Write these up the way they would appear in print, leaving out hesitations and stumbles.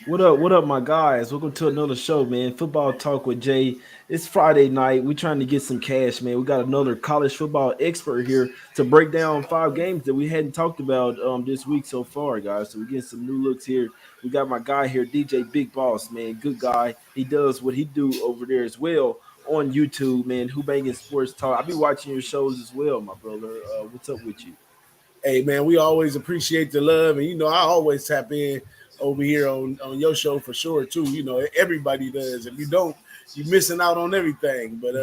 What up, my guys? Welcome to another show, man. Football Talk with Jay. It's Friday night. We're trying to get some cash, man. We got another college football expert here to break down 5 games that we hadn't talked about this week so far, guys. So we're getting some new looks here. We got my guy here, DJ Big Boss, man. Good guy. He does what he do over there as well on YouTube, man. Who banging sports talk. I be watching your shows as well, my brother. What's up with you? Hey man, we always appreciate the love, and I always tap in over here on your show for sure too. Everybody does. If you don't, you're missing out on everything. But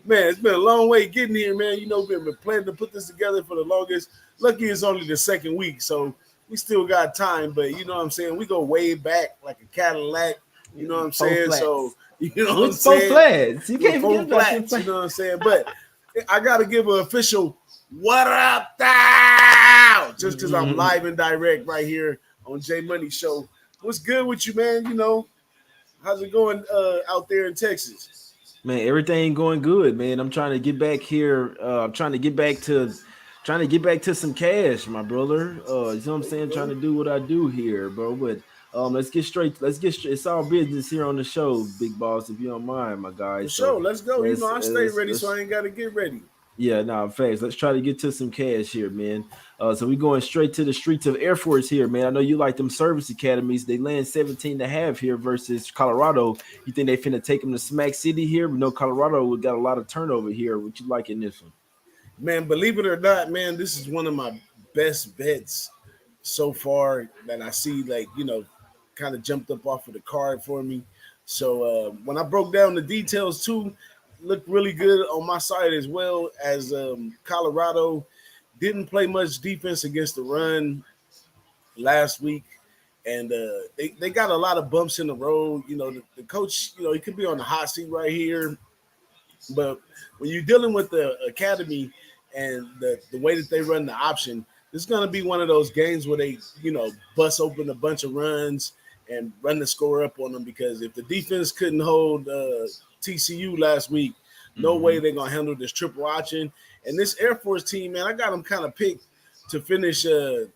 man, it's been a long way getting here, man. We've been planning to put this together for the longest. Lucky it's only the second week, so we still got time. But you know what I'm saying? We go way back like a Cadillac. You know what I'm Four saying? flats. So you know what I'm With four saying? flats. You can't Four forget about flats. them You know what I'm saying? But I gotta give an official what up, thou? Just because I'm live and direct right here on J Money Show. What's good with you, man? How's it going out there in Texas? Man, everything going good, man. I'm trying to get back here. I'm trying to get back to some cash, my brother. You know what I'm There you saying? Trying go. to do what I do here, bro. But let's get straight. Let's get straight. It's all business here on the show, big boss. If you don't mind, my guy. For So sure. Let's go. I stay ready, so let's I ain't gotta get ready. yeah, nah, facts. Let's try to get to some cash here, man. So we going straight to the streets of Air Force here, man. I know you like them service academies. They land 17 and a half here versus Colorado. You think they finna take them to Smack City here? We know Colorado we got a lot of turnover here. What you like in this one? Man, believe it or not, man, this is one of my best bets so far that I see, like, kind of jumped up off of the card for me. So when I broke down the details too, looked really good on my side as well as Colorado didn't play much defense against the run last week. And they got a lot of bumps in the road. The coach, he could be on the hot seat right here. But when you're dealing with the academy and the way that they run the option, it's going to be one of those games where they, bust open a bunch of runs and run the score up on them. Because if the defense couldn't hold TCU last week, no way they're going to handle this triple option. And this Air Force team, man, I got them kind of picked to finish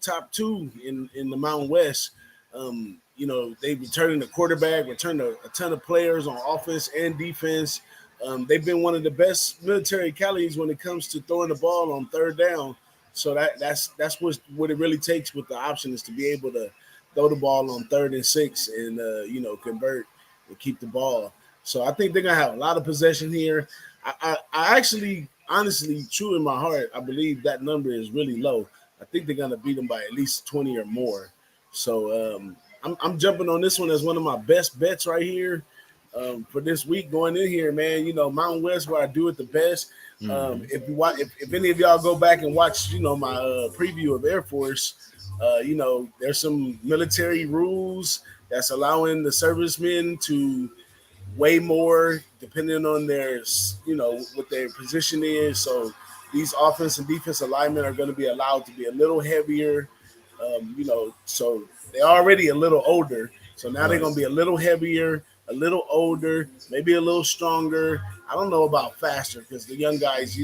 top two in the Mountain West. They returning the quarterback, return a ton of players on offense and defense. They've been one of the best military academies when it comes to throwing the ball on third down. So that's what it really takes with the option is to be able to throw the ball on 3rd and 6 and convert and keep the ball. So I think they're gonna have a lot of possession here. I actually, honestly, true in my heart, I believe that number is really low. I think they're gonna beat them by at least 20 or more. So I'm jumping on this one as one of my best bets right here for this week going in here, man. Mountain West where I do it the best. If you watch, if any of y'all go back and watch, my preview of Air Force, there's some military rules that's allowing the servicemen to way more depending on their, what their position is. So these offense and defense alignment are going to be allowed to be a little heavier. So they're already a little older. So now they're Right. going to be a little heavier, a little older, maybe a little stronger. I don't know about faster because the young guys,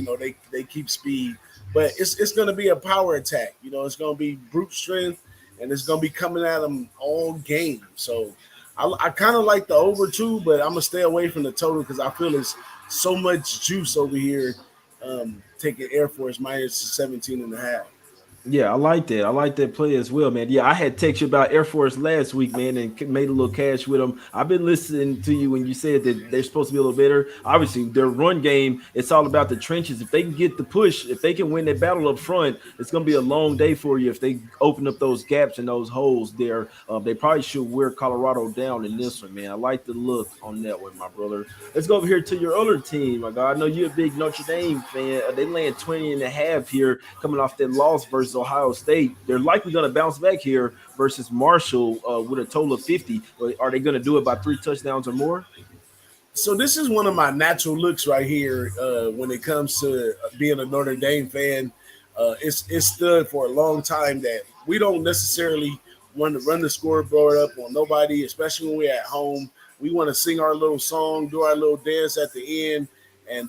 they keep speed, but it's going to be a power attack. It's going to be brute strength, and it's going to be coming at them all game. So I kind of like the over two, but I'm gonna stay away from the total because I feel it's so much juice over here. Taking Air Force minus 17 and a half. Yeah, I like that. I like that play as well, man. Yeah, I had texted you about Air Force last week, man, and made a little cash with them. I've been listening to you when you said that they're supposed to be a little better. Obviously, their run game, it's all about the trenches. If they can get the push, if they can win that battle up front, it's going to be a long day for you if they open up those gaps and those holes there. They probably should wear Colorado down in this one, man. I like the look on that one, my brother. Let's go over here to your other team, my God. I know you're a big Notre Dame fan. They land 20 and a half here coming off that loss versus Ohio State. They're likely going to bounce back here versus Marshall with a total of 50. Are they going to do it by 3 touchdowns or more? So this is one of my natural looks right here when it comes to being a Notre Dame fan. It's stood for a long time that we don't necessarily want to run the scoreboard up on nobody, especially when we're at home. We want to sing our little song, do our little dance at the end, and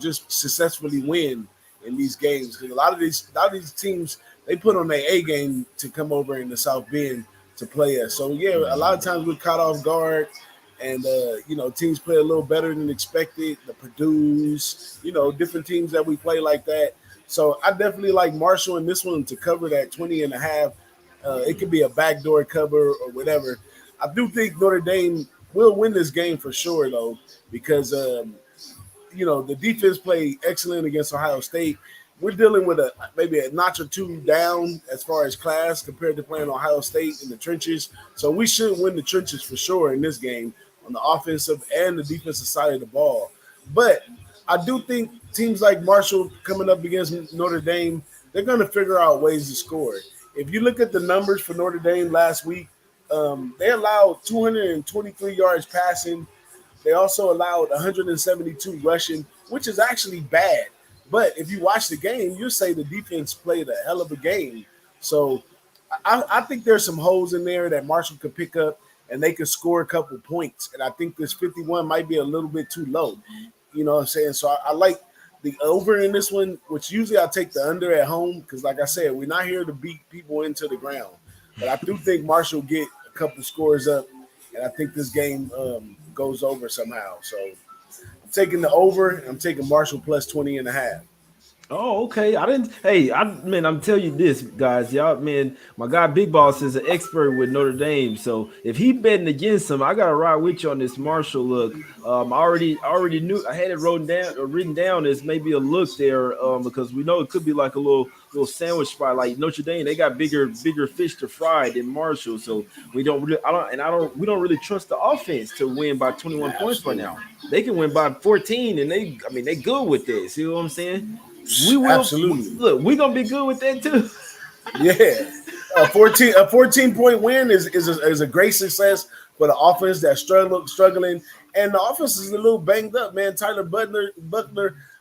just successfully win in these games. Because a lot of these teams they put on their A game to come over in the South Bend to play us. So yeah, a lot of times we're caught off guard, and teams play a little better than expected. The Purdue's, different teams that we play like that. So I definitely like Marshall in this one to cover that 20 and a half. It could be a backdoor cover or whatever. I do think Notre Dame will win this game for sure, though, because the defense played excellent against Ohio State. We're dealing with maybe a notch or two down as far as class compared to playing Ohio State in the trenches. So we should win the trenches for sure in this game on the offensive and the defensive side of the ball. But I do think teams like Marshall coming up against Notre Dame, they're going to figure out ways to score. If you look at the numbers for Notre Dame last week, they allowed 223 yards passing. They also allowed 172 rushing, which is actually bad. But if you watch the game, you'll say the defense played a hell of a game. So I think there's some holes in there that Marshall could pick up, and they could score a couple points. And I think this 51 might be a little bit too low. You know what I'm saying? So I like the over in this one, which usually I take the under at home because, like I said, we're not here to beat people into the ground. But I do think Marshall get a couple scores up, and I think this game goes over somehow. So I'm taking the over, and I'm taking Marshall plus 20 and a half. Oh, okay. I didn't. Hey, I'm telling you this, guys. Y'all, man, my guy Big Boss is an expert with Notre Dame. So if he betting against him, I gotta ride with you on this Marshall look. I already knew. I had it written down as maybe a look there, because we know it could be like a little sandwich spot. Like Notre Dame, they got bigger fish to fry than Marshall. So we don't really, we don't really trust the offense to win by 21 points right now. They can win by 14, and they good with this. You know what I'm saying? We will Absolutely. look. We're gonna be good with that too. Yeah, a 14 point win is a great success for the offense that's struggling, and the offense is a little banged up, man. Tyler Buckner,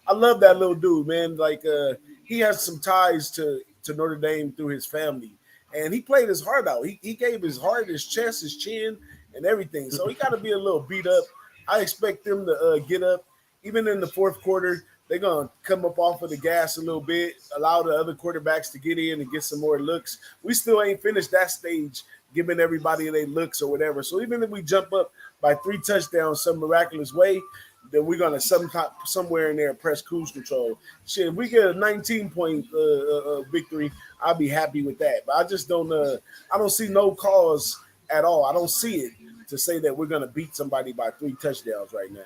I love that little dude, man. Like he has some ties to Notre Dame through his family, and he played his heart out. He gave his heart, his chest, his chin, and everything. So he got to be a little beat up. I expect them to get up, even in the fourth quarter. They're going to come up off of the gas a little bit, allow the other quarterbacks to get in and get some more looks. We still ain't finished that stage, giving everybody their looks or whatever. So even if we jump up by 3 touchdowns some miraculous way, then we're going to somewhere in there press cruise control. Shit, if we get a 19-point victory, I'll be happy with that. But I just don't I don't see no cause at all. I don't see it to say that we're going to beat somebody by 3 touchdowns right now.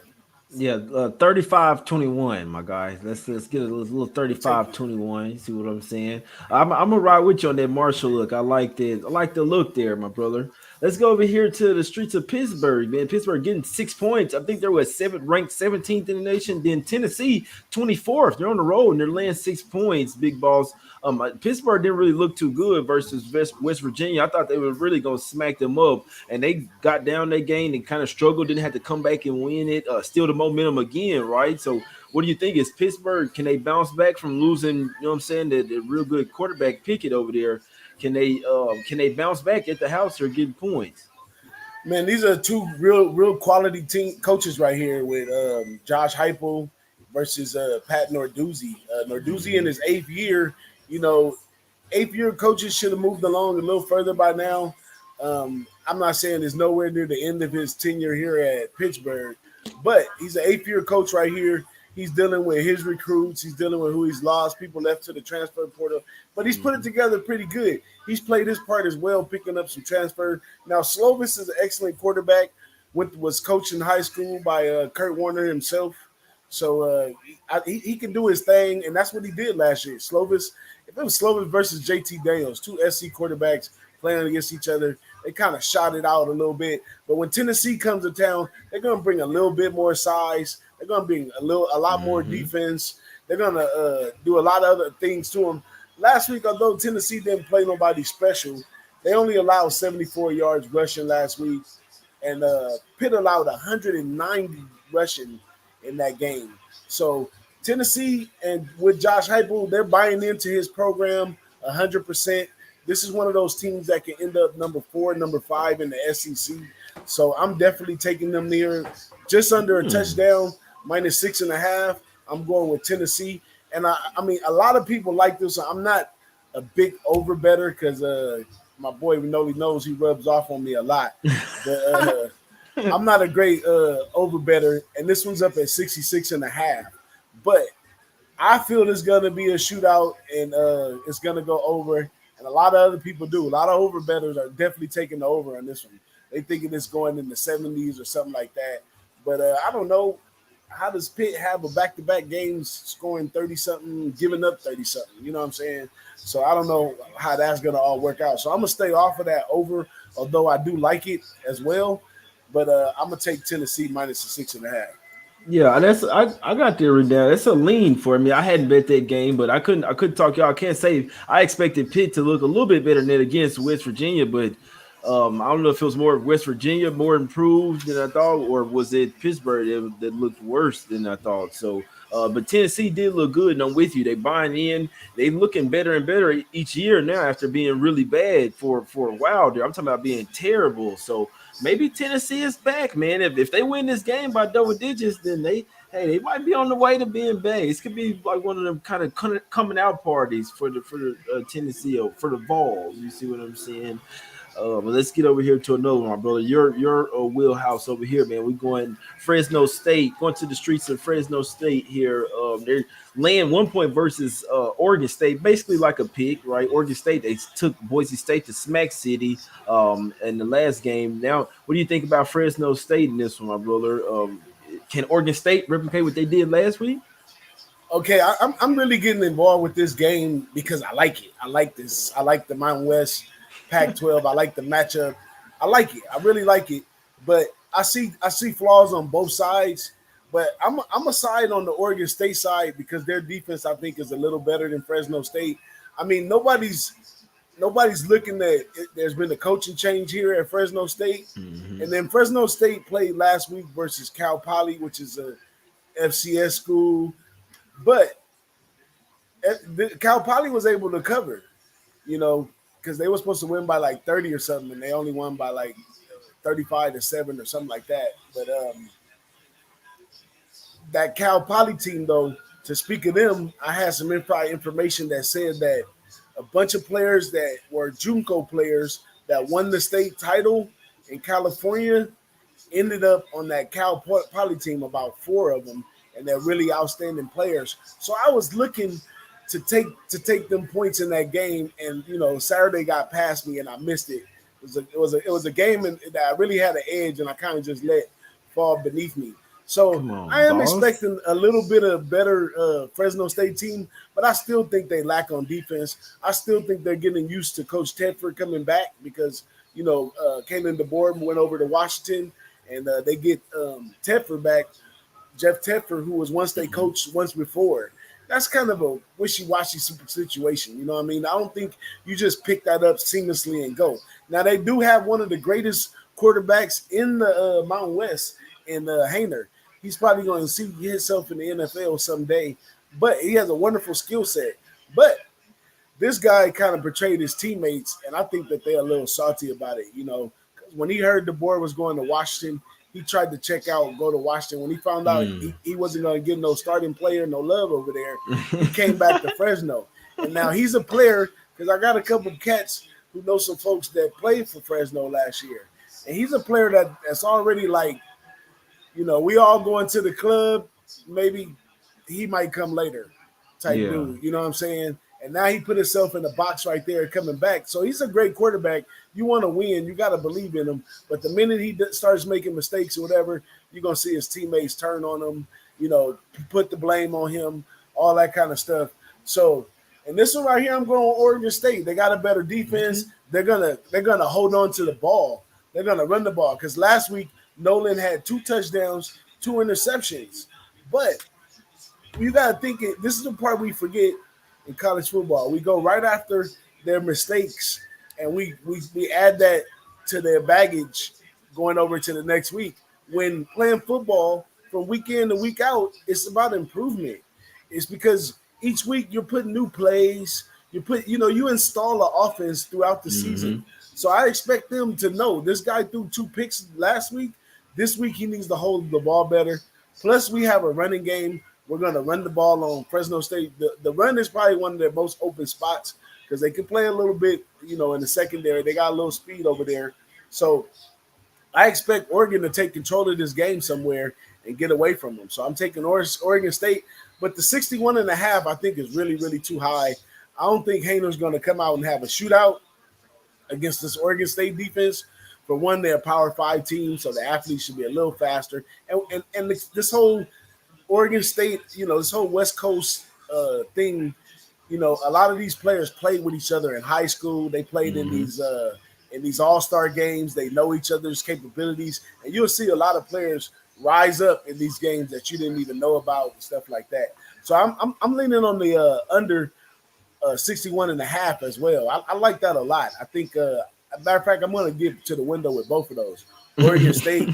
Yeah, 35-21, my guy. Let's get a little I'll take 35-21. You see what I'm saying? I'm gonna ride with you on that Marshall look. I like that. I like the look there, my brother. Let's go over here to the streets of Pittsburgh, man. Pittsburgh getting 6 points. I think they were ranked 17th in the nation. Then Tennessee 24th. They're on the road and they're laying 6 points. Big balls. Pittsburgh didn't really look too good versus West Virginia. I thought they were really gonna smack them up, and they got down their game and kind of struggled. Didn't have to come back and win it. Steal the momentum again, right? So, what do you think? Is Pittsburgh, can they bounce back from losing? You know what I'm saying? The real good quarterback Pickett over there. Can they bounce back at the house or get points? Man, these are two real quality team coaches right here with Josh Heupel versus Pat Narduzzi. Narduzzi in his 8th year, you know, 8th year coaches should have moved along a little further by now. I'm not saying it's nowhere near the end of his tenure here at Pittsburgh, but he's an 8th year coach right here. He's dealing with his recruits. He's dealing with who he's lost, people left to the transfer portal. But he's put it together pretty good. He's played his part as well, picking up some transfer. Now, Slovis is an excellent quarterback. Was coached in high school by Kurt Warner himself. So he can do his thing, and that's what he did last year. Slovis, if it was Slovis versus JT Daniels, 2 SC quarterbacks playing against each other, they kind of shot it out a little bit. But when Tennessee comes to town, they're going to bring a little bit more size. They're going to bring a lot more defense. They're going to do a lot of other things to them. Last week, although Tennessee didn't play nobody special, they only allowed 74 yards rushing last week, and Pitt allowed 190 rushing in that game. So Tennessee, and with Josh Heupel, they're buying into his program 100%. This is one of those teams that can end up number 4, number 5 in the SEC. So I'm definitely taking them near just under a touchdown, -6.5. I'm going with Tennessee. And I mean, a lot of people like this. I'm not a big over better because my boy Noli knows he rubs off on me a lot. But I'm not a great over better, and this one's up at 66 and a half. But I feel it's gonna be a shootout, and it's gonna go over. And a lot of other people do. A lot of over bettors are definitely taking the over on this one. They thinking it's going in the 70s or something like that. But I don't know. How does Pitt have a back-to-back games scoring 30 something, giving up 30 something? You know what I'm saying? So I don't know how that's gonna all work out. So I'm gonna stay off of that over, although I do like it as well. But I'm gonna take Tennessee minus the 6.5. Yeah, I got there written down. That's a lean for me. I hadn't bet that game, but I couldn't talk y'all. I can't say I expected Pitt to look a little bit better than against West Virginia, but I don't know if it was more West Virginia more improved than I thought, or was it Pittsburgh that looked worse than I thought. So, but Tennessee did look good, and I'm with you. They buying in. They looking better and better each year now after being really bad for a while there. I'm talking about being terrible. So maybe Tennessee is back, man. If they win this game by double digits, then they might be on the way to being bad. This could be like one of them kind of coming out parties for the Tennessee or for the Vols. You see what I'm saying? But let's get over here to another one, my brother. Your wheelhouse over here, man. We're going Fresno State, going to the streets of Fresno State here. They're laying 1 point versus Oregon State, basically like a pick, right? Oregon State, they took Boise State to Smack City in the last game. Now, what do you think about Fresno State in this one, my brother? Can Oregon State replicate what they did last week? Okay, I'm really getting involved with this game because I like it. I like this. I like the Mountain West Pac-12. I like the matchup. I like it. I really like it. But I see flaws on both sides. But I'm a side on the Oregon State side because their defense I think is a little better than Fresno State. I mean nobody's looking at it. There's been a coaching change here at Fresno State, and then Fresno State played last week versus Cal Poly, which is a FCS school. But Cal Poly was able to cover, you know, because they were supposed to win by like 30 or something, and they only won by like 35-7 or something like that. But that Cal Poly team, though, to speak of them, I had some inside information that said that a bunch of players that were JUCO players that won the state title in California ended up on that Cal Poly team, about four of them, and they're really outstanding players. So I was looking to take them points in that game, and Saturday got past me and I missed it. It was a game that I really had an edge, and I kind of just let fall beneath me. So Come on, I am boss. expecting a little bit of better Fresno State team, but I still think they lack on defense. I still think they're getting used to Coach Tedford coming back because Kalen DeBoer went over to Washington, and they get Tedford back. Jeff Tedford, who was one state coach once before. That's kind of a wishy-washy situation. You know what I mean? I don't think you just pick that up seamlessly and go. Now, they do have one of the greatest quarterbacks in the Mountain West in Hainer. He's probably going to see himself in the NFL someday, but he has a wonderful skill set. But this guy kind of betrayed his teammates, and I think that they're a little salty about it. 'Cause when he heard DeBoer was going to Washington, he tried to check out and go to Washington. When he found out he wasn't going to get no starting player, no love over there, he came back to Fresno. And now he's a player because I got a couple of cats who know some folks that played for Fresno last year. And he's a player that's already like, we all going to the club. Maybe he might come later type Yeah. dude. You know what I'm saying? And now he put himself in the box right there coming back. So he's a great quarterback. You want to win, you got to believe in him. But the minute he starts making mistakes or whatever, you're going to see his teammates turn on him, put the blame on him, all that kind of stuff. So, and this one right here, I'm going on Oregon State. They got a better defense. They're gonna hold on to the ball. They're gonna run the ball because last week Nolan had 2 touchdowns, 2 interceptions. But you got to think it. This is the part we forget in college football. We go right after their mistakes, and we add that to their baggage going over to the next week. When playing football from week in to week out, it's about improvement. It's because each week you're putting new plays. You install an offense throughout the Mm-hmm. season. So I expect them to know this guy threw 2 picks last week. This week he needs to hold the ball better. Plus, we have a running game. We're going to run the ball on Fresno State. The run is probably one of their most open spots because they can play a little bit, in the secondary. They got a little speed over there. So I expect Oregon to take control of this game somewhere and get away from them. So I'm taking Oregon State, but the 61 and a half I think is really, really too high. I don't think Hayner's going to come out and have a shootout against this Oregon State defense. For one, they're a Power 5 team, so the athletes should be a little faster. And this whole Oregon State, this whole West Coast thing, a lot of these players played with each other in high school. They played in these all-star games. They know each other's capabilities, and you'll see a lot of players rise up in these games that you didn't even know about and stuff like that. So I'm leaning on the under 61 and a half as well. I like that a lot. I think, matter of fact, I'm going to get to the window with both of those, Oregon State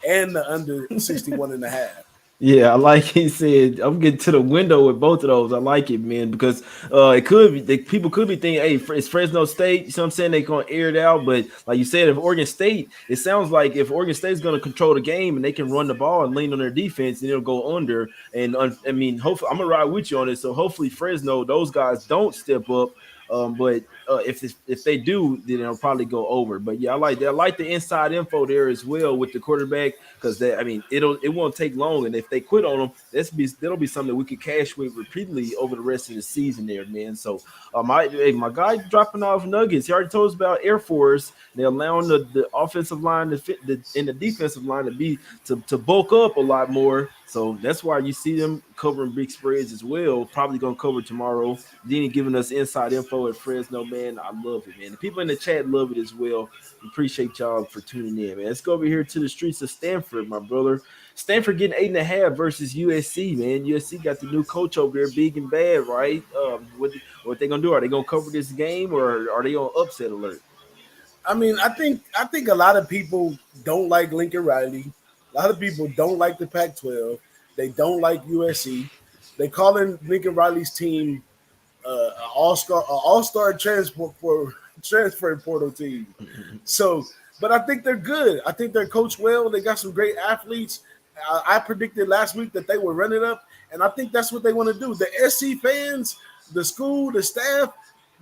and the under 61 and a half. Yeah, I like he said. I'm getting to the window with both of those. I like it, man, because it could be people could be thinking, "Hey, it's Fresno State." You know what I'm saying? They're gonna air it out, but like you said, if Oregon State, it sounds like if Oregon State's gonna control the game and they can run the ball and lean on their defense, then it'll go under. And I mean, hopefully, I'm gonna ride with you on this. So hopefully, Fresno, those guys don't step up. But if they do, then it'll probably go over. But yeah, I like that. I like the inside info there as well with the quarterback because I mean it won't take long, and if they quit on them, that'll be something that we could cash with repeatedly over the rest of the season there, man. So my guy dropping off nuggets. He already told us about Air Force. They're allowing the offensive line to fit and the defensive line to bulk up a lot more. So that's why you see them covering big spreads as well. Probably gonna cover tomorrow. Then giving us inside info at Fresno, man. I love it, man. The people in the chat love it as well. Appreciate y'all for tuning in, man. Let's go over here to the streets of Stanford, my brother. Stanford getting 8.5 versus USC, man. USC got the new coach over there, big and bad, right? What they gonna do? Are they gonna cover this game or are they on upset alert? I mean, I think a lot of people don't like Lincoln Riley. A lot of people don't like the Pac-12. They don't like USC. They calling Lincoln Riley's team all-star transfer portal team. So, but I think they're good. I think they're coached well. They got some great athletes. I predicted last week that they would run it up, and I think that's what they want to do. The SC fans, the school, the staff,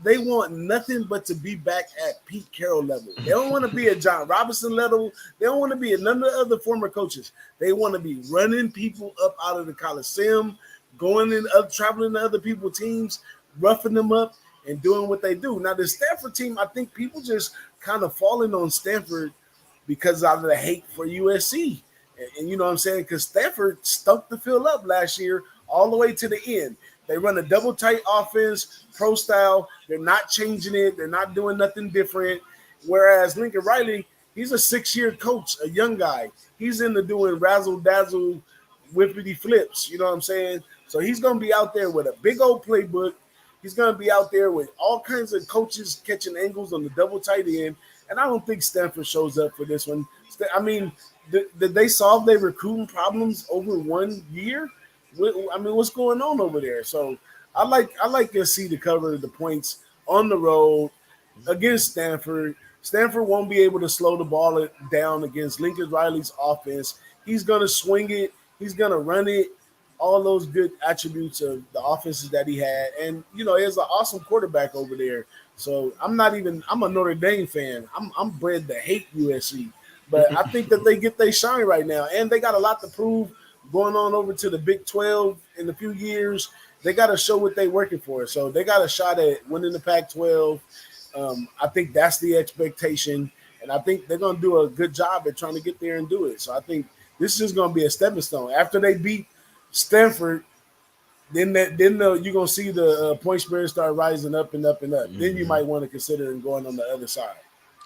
they want nothing but to be back at Pete Carroll level. They don't want to be at John Robinson level. They don't want to be at none of the other former coaches. They want to be running people up out of the Coliseum, going in, traveling to other people's teams, roughing them up, and doing what they do. Now, the Stanford team, I think people just kind of falling on Stanford because of the hate for USC. And you know what I'm saying? Because Stanford stuck the field up last year all the way to the end. They run a double tight offense, pro style. They're not changing it. They're not doing nothing different. Whereas Lincoln Riley, he's a 6-year coach, a young guy. He's into doing razzle dazzle, whippity flips. You know what I'm saying? So he's going to be out there with a big old playbook. He's going to be out there with all kinds of coaches catching angles on the double tight end. And I don't think Stanford shows up for this one. I mean, did they solve their recruiting problems over 1 year? I mean, what's going on over there? So I like to see the cover of the points on the road against Stanford. Stanford won't be able to slow the ball down against Lincoln Riley's offense. He's going to swing it. He's going to run it. All those good attributes of the offenses that he had. And, he has an awesome quarterback over there. So I'm a Notre Dame fan. I'm bred to hate USC. But I think that they get their shine right now. And they got a lot to prove going on over to the Big 12 in a few years. They got to show what they're working for. So they got a shot at winning the Pac-12. I think that's the expectation. And I think they're going to do a good job at trying to get there and do it. So I think this is just going to be a stepping stone. After they beat Stanford, then you're going to see the point spread start rising up and up and up. Then you might want to consider going on the other side.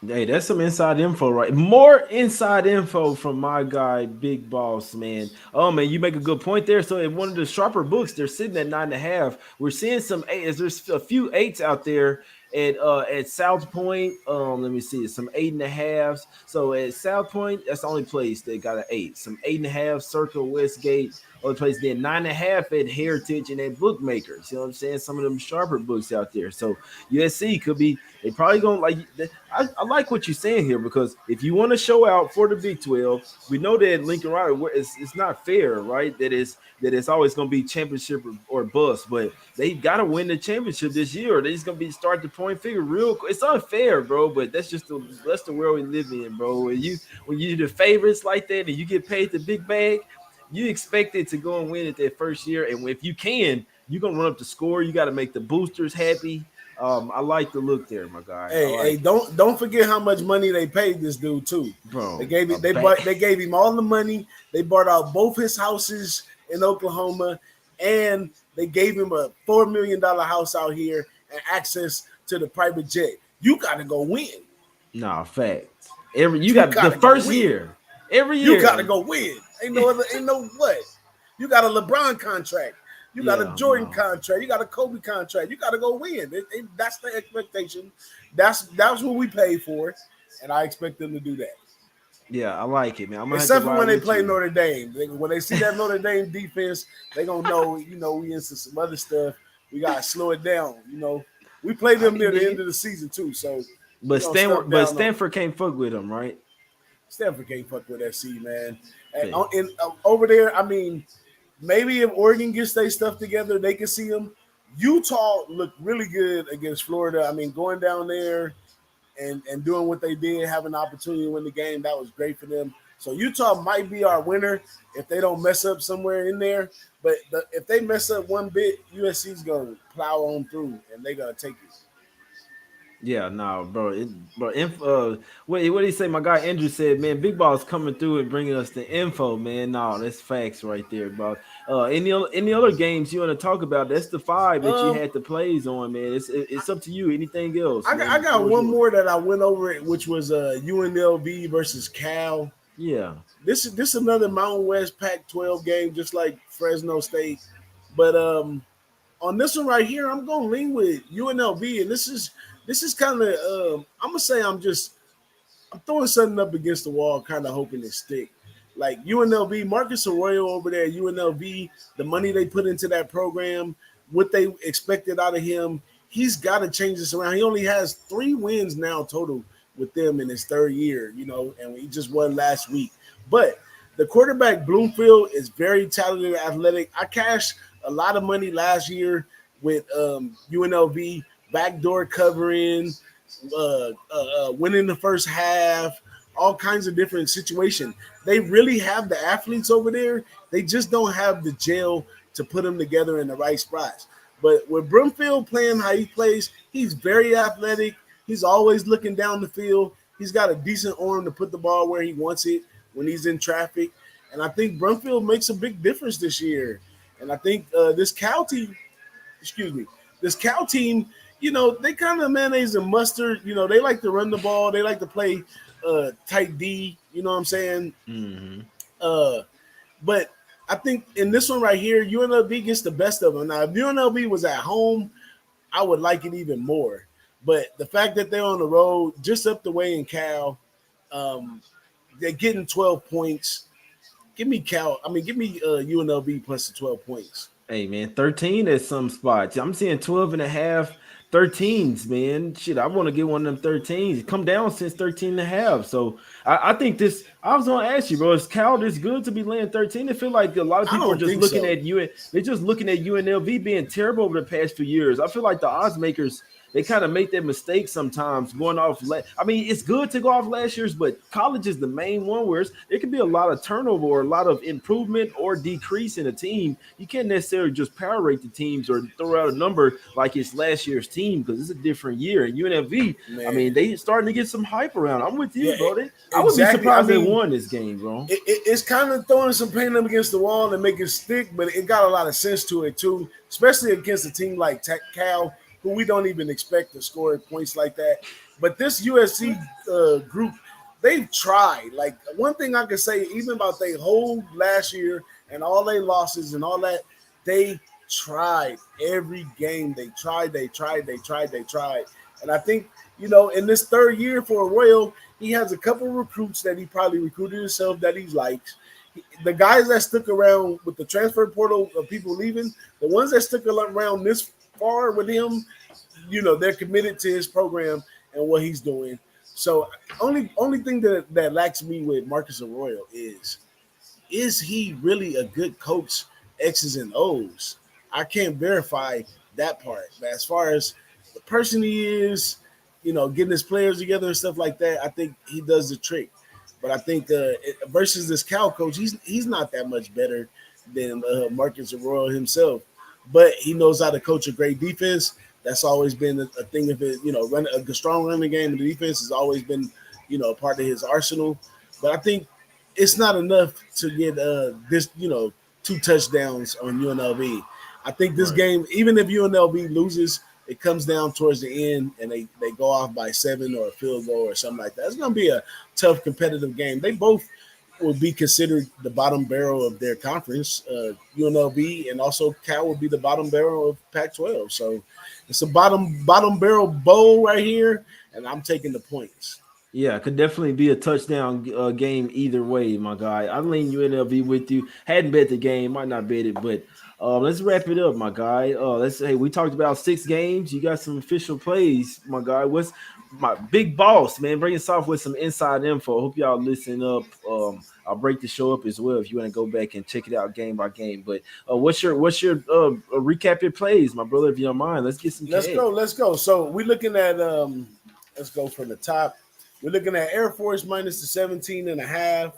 Hey, that's some inside info, right? More inside info from my guy, Big Boss, man. Oh man, you make a good point there. So in one of the sharper books, they're sitting at 9.5. We're seeing some eights. There's a few eights out there at South Point. Let me see, some 8.5s. So at South Point, that's the only place they got an 8. Some 8.5, Circle, Westgate. Other place then 9.5 at Heritage and at Bookmakers. You know what I'm saying? Some of them sharper books out there. So USC could be They probably gonna like. I like what you're saying here because if you want to show out for the Big 12, we know that Lincoln Riley it's not fair, right? That it's always gonna be championship or bust, but they gotta win the championship this year, or they're just gonna be start the point figure real. It's unfair, bro, but that's the world we live in, bro. When you the favorites like that and you get paid the big bag, you expect it to go and win it that first year, and if you can, you're gonna run up the score. You got to make the boosters happy. I like the look there, my guy. I Hey, like it, don't forget how much money they paid this dude too. They bro. gave A it. They back. bought. They gave him all the money. They bought out both his houses in Oklahoma, and they gave him a $4 million house out here and access to the private jet. You got to go win. Nah, facts. You You got the got to go first win. year. Every You got to year. go win. Ain't no other. Ain't no what. You got a LeBron contract. You got a Yeah, Jordan no. contract. You got a Kobe contract. You got to go win. That's the expectation. That's what we pay for, and I expect them to do that. Yeah, I like it, man. I'm gonna have to Except for ride when they with play you. Notre Dame. When they see that Notre Dame defense, they gonna know. We into some other stuff. We gotta slow it down. We play I them mean, near the yeah. end of the season too, so we're But gonna step down on them. Stanford can't fuck with them, right? Stanford can't fuck with SC, man. And, Yeah. over there, I mean, maybe if Oregon gets their stuff together, they can see them. Utah looked really good against Florida. I mean, going down there and doing what they did, having the opportunity to win the game, that was great for them. So Utah might be our winner if they don't mess up somewhere in there. But if they mess up one bit, USC's gonna plow on through and they're gonna take it. Yeah, no, bro. What did he say? My guy Andrew said, "Man, Big Ball's coming through and bringing us the info, man." No, that's facts right there, bro. Any other games you want to talk about? That's the five that you Um, had the plays on, man. It's up to you. Anything else, man? I The got floor is one yours. more that I went over it, which was UNLV versus Cal. Yeah, This is another Mountain West Pac-12 game, just like Fresno State. But on this one right here, I'm gonna lean with UNLV, and this is kind of I'm gonna say I'm throwing something up against the wall, kind of hoping it stick. Like UNLV, Marcus Arroyo over there at UNLV, the money they put into that program, what they expected out of him, he's got to change this around. He only has 3 wins now total with them in his third year, and he just won last week. But the quarterback Bloomfield is very talented, athletic. I cashed a lot of money last year with UNLV backdoor covering, winning the first half, all kinds of different situations. They really have the athletes over there. They just don't have the gel to put them together in the right spots. But with Broomfield playing how he plays, he's very athletic. He's always looking down the field. He's got a decent arm to put the ball where he wants it when he's in traffic. And I think Brumfield makes a big difference this year. And I think excuse me, this Cal team, they kind of mayonnaise and mustard. They like to run the ball. They like to play tight D. You know what I'm saying? hmm Uh, but I think in this one right here, UNLV gets the best of them. Now, if UNLV was at home, I would like it even more. But the fact that they're on the road, just up the way in Cal, um, they're getting 12 points. Give me Cal. I mean, give me UNLV plus the 12 points. Hey, man, 13 at some spots. I'm seeing 12 and a half, 13s, man. Shit, I want to get one of them 13s. Come down since 13 and a half. So I think this, I was going to ask you, bro, is Cal this good to be laying 13? I feel like a lot of I people are don't just think looking so. at you. They're just looking at UNLV being terrible over the past few years. I feel like the odds makers, they kind of make that mistake sometimes going off. I mean, it's good to go off last year's, but college is the main one where there can be a lot of turnover or a lot of improvement or decrease in a team. You can't necessarily just power rate the teams or throw out a number like it's last year's team because it's a different year. And UNLV, I mean, Man. they starting to get some hype around. I'm with Yeah, you, bro. I would be exactly. I surprised they mean, won this game, bro. it's kind of throwing some paint up against the wall and make it stick, but it got a lot of sense to it too, especially against a team like Cal, who we don't even expect to score points like that. But this USC group, they've tried. Like one thing I can say, even about they whole last year and all their losses and all that, they tried every game. They tried. And I think, in this third year for Arroyo, he has a couple of recruits that he probably recruited himself that he likes. The guys that stuck around with the transfer portal of people leaving, the ones that stuck around this far with him, they're committed to his program, and what he's doing. So only thing that lacks me with Marcus Arroyo is he really a good coach, X's and O's? I can't verify that part. But as far as the person he is, getting his players together and stuff like that, I think he does the trick. But I think versus this Cal coach, he's not that much better than Marcus Arroyo himself. But he knows how to coach a great defense. That's always been a thing of it. Run a strong running game, and the defense has always been, a part of his arsenal. But I think it's not enough to get this, 2 touchdowns on UNLV. I think this Right. game, even if UNLV loses, it comes down towards the end and they go off by 7 or a field goal or something like that. It's going to be a tough competitive game. They both will be considered the bottom barrel of their conference. UNLV and also Cal will be the bottom barrel of Pac-12. So it's a bottom barrel bowl right here, and I'm taking the points. Yeah, could definitely be a touchdown game either way, my guy. I lean UNLV with you. Hadn't bet the game, might not bet it, but let's wrap it up, my guy. We talked about 6 games. You got some official plays, my guy. What's my big boss, man? Bring us off with some inside info. Hope y'all listen up. I'll break the show up as well if you want to go back and check it out game by game. But what's your recap your plays, my brother? If you don't mind, let's get some. Let's go. So we're looking at let's go from the top. We're looking at Air Force minus the 17 and a half.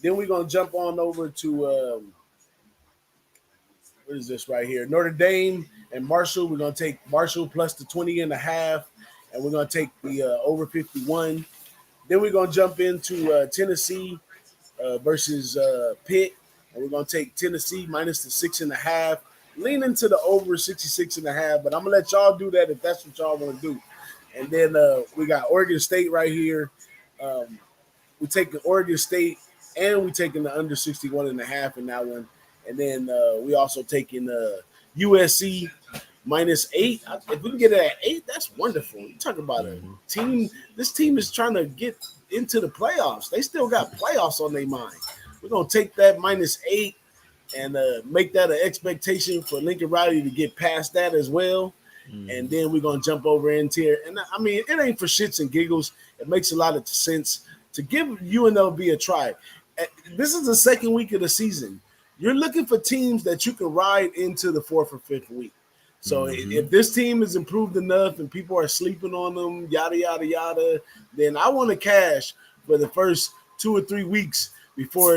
Then we're going to jump on over to, what is this right here? Notre Dame and Marshall. We're going to take Marshall plus the 20 and a half. And we're going to take the over 51. Then we're going to jump into Tennessee versus Pitt. And we're going to take Tennessee minus the 6.5. Lean into the over 66.5. But I'm going to let y'all do that if that's what y'all want to do. And then we got Oregon State right here. We taking Oregon State and we taking the under 61.5 in that one. And then we also taking USC minus 8. If we can get it at 8, that's wonderful. You talk about a team. This team is trying to get into the playoffs. They still got playoffs on their mind. We're going to take that minus 8 and make that an expectation for Lincoln Riley to get past that as well. And then we're going to jump over into here. And I mean, it ain't for shits and giggles. It makes a lot of sense to give UNLV a try. This is the second week of the season. You're looking for teams that you can ride into the 4th or 5th week. So if this team is improved enough and people are sleeping on them, yada, yada, yada, then I want to cash for the first 2 or 3 weeks before,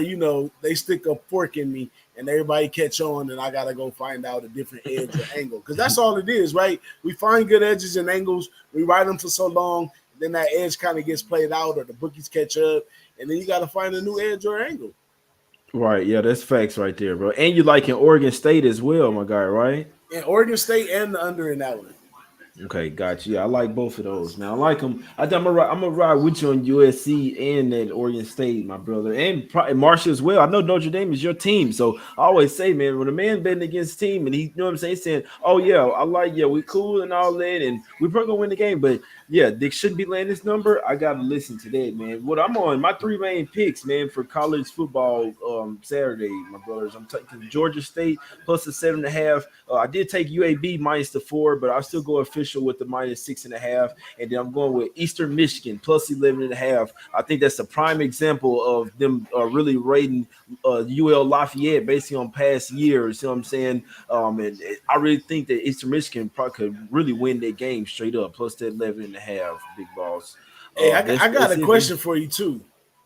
they stick a fork in me and everybody catch on and I got to go find out a different edge or angle. Because that's all it is, right? We find good edges and angles. We ride them for so long. Then that edge kind of gets played out or the bookies catch up. And then you got to find a new edge or angle. Right. Yeah, that's facts right there, bro. And you like in Oregon State as well, my guy, right? And Oregon State and the under in that one. Okay, got you. Yeah, I like both of those. Now I like them. I'm gonna ride with you on USC and that Oregon State, my brother, and probably Marshall as well. I know Notre Dame is your team, so I always say, man, when a man betting against team and he, you know what I'm saying, saying, "Oh yeah, I like, yeah, we cool and all that, and we probably gonna win the game," but yeah, they shouldn't be laying this number. I gotta listen to that, man. What I'm on my 3 main picks, man, for college football Saturday, my brothers. I'm taking Georgia State plus the 7.5. I did take UAB minus the 4, but I still go official with the minus 6.5. And then I'm going with Eastern Michigan plus 11.5. I think that's a prime example of them really rating UL Lafayette based on past years. You know what I'm saying? And I really think that Eastern Michigan probably could really win that game straight up plus that 11.5, big boss. Hey, I got a question for you too.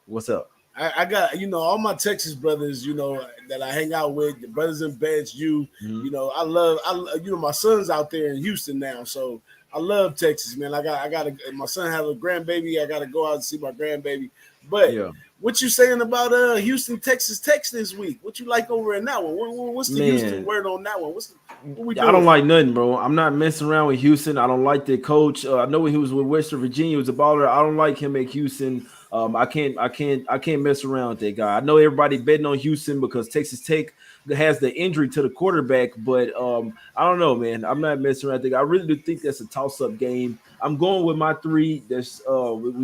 What's up? I got, all my Texas brothers, that I hang out with, the brothers in beds, I love, my son's out there in Houston now. So I love Texas, man. My son has a grandbaby. I got to go out and see my grandbaby. But Yeah. what you saying about Houston, Texas Tech this week? What you like over in that one? What's the Houston word on that one? What we doing? I don't like nothing, bro. I'm not messing around with Houston. I don't like the coach. I know when he was with Western Virginia, he was a baller. I don't like him at Houston. I can't mess around with that guy. I know everybody betting on Houston because Texas Tech has the injury to the quarterback, but I don't know, man. I'm not messing around with that guy. I really do think that's a toss-up game. I'm going with my three. There's we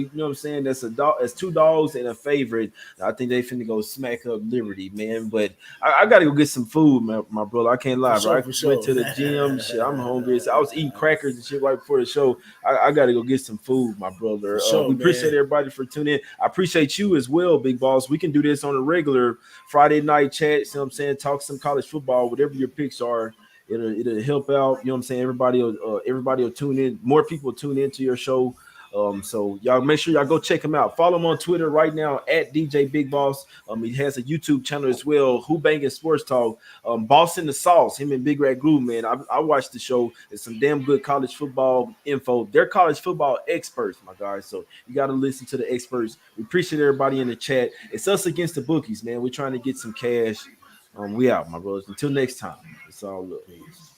you know what I'm saying. That's a dog. That's two dogs and a favorite. I think they finna go smack up Liberty, man. But I gotta go get some food, my brother. I can't For lie, bro. sure, I for went sure. to the gym. Shit, I'm hungry. So I was eating crackers and shit right before the show. I gotta go get some food, my For brother. sure, We appreciate man. everybody for tuning in. I appreciate you as well, big boss. We can do this on a regular Friday night chat. You know what I'm saying? Talk some college football, whatever your picks are. It'll help out. You know what I'm saying? Everybody will tune in. More people tune into your show. So y'all make sure y'all go check him out. Follow him on Twitter right now at DJ Big Boss. He has a YouTube channel as well, Who Banging Sports Talk. Boss in the Sauce, him and Big Rat Glue, man. I watched the show. It's some damn good college football info. They're college football experts, my guys. So you got to listen to the experts. We appreciate everybody in the chat. It's us against the bookies, man. We're trying to get some cash. We out, my brothers. Until next time, it's all love. Peace.